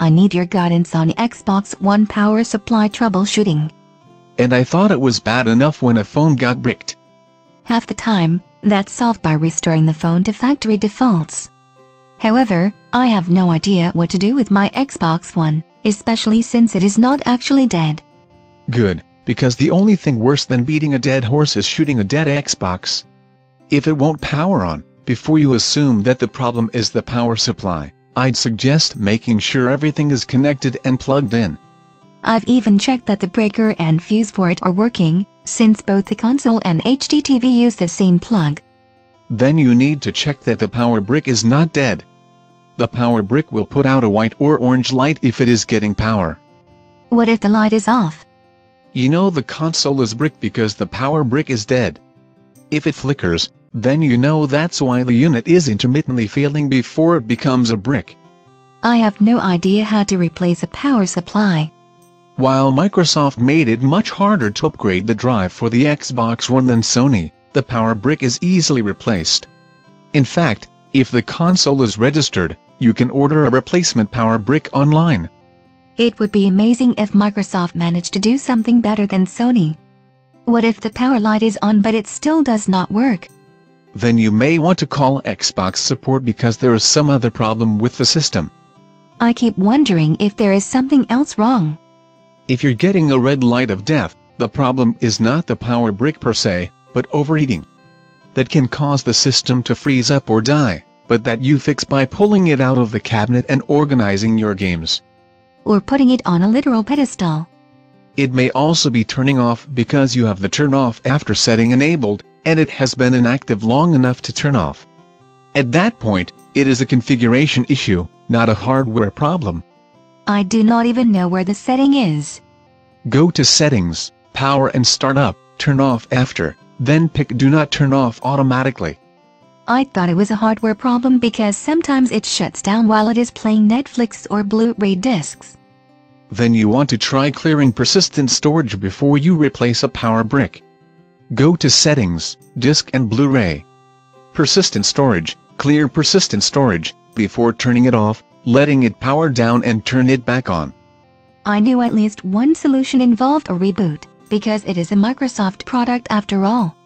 I need your guidance on Xbox One power supply troubleshooting. And I thought it was bad enough when a phone got bricked. Half the time, that's solved by restoring the phone to factory defaults. However, I have no idea what to do with my Xbox One, especially since it is not actually dead. Good, because the only thing worse than beating a dead horse is shooting a dead Xbox. If it won't power on, before you assume that the problem is the power supply, I'd suggest making sure everything is connected and plugged in. I've even checked that the breaker and fuse for it are working, since both the console and HDTV use the same plug. Then you need to check that the power brick is not dead. The power brick will put out a white or orange light if it is getting power. What if the light is off? You know the console is bricked because the power brick is dead. If it flickers, then you know that's why the unit is intermittently failing before it becomes a brick. I have no idea how to replace a power supply. While Microsoft made it much harder to upgrade the drive for the Xbox One than Sony, the power brick is easily replaced. In fact, if the console is registered, you can order a replacement power brick online. It would be amazing if Microsoft managed to do something better than Sony. What if the power light is on but it still does not work? Then you may want to call Xbox support because there is some other problem with the system. I keep wondering if there is something else wrong. If you're getting a red light of death, the problem is not the power brick per se, but overheating. That can cause the system to freeze up or die, but that you fix by pulling it out of the cabinet and organizing your games. Or putting it on a literal pedestal. It may also be turning off because you have the turn off after setting enabled, and it has been inactive long enough to turn off. At that point, it is a configuration issue, not a hardware problem. I do not even know where the setting is. Go to Settings, Power and Start Up, Turn Off After, then pick Do Not Turn Off Automatically. I thought it was a hardware problem because sometimes it shuts down while it is playing Netflix or Blu-ray discs. Then you want to try clearing persistent storage before you replace a power brick. Go to Settings, Disk and Blu-ray. Persistent Storage, clear persistent storage, before turning it off, letting it power down and turn it back on. I knew at least one solution involved a reboot, because it is a Microsoft product after all.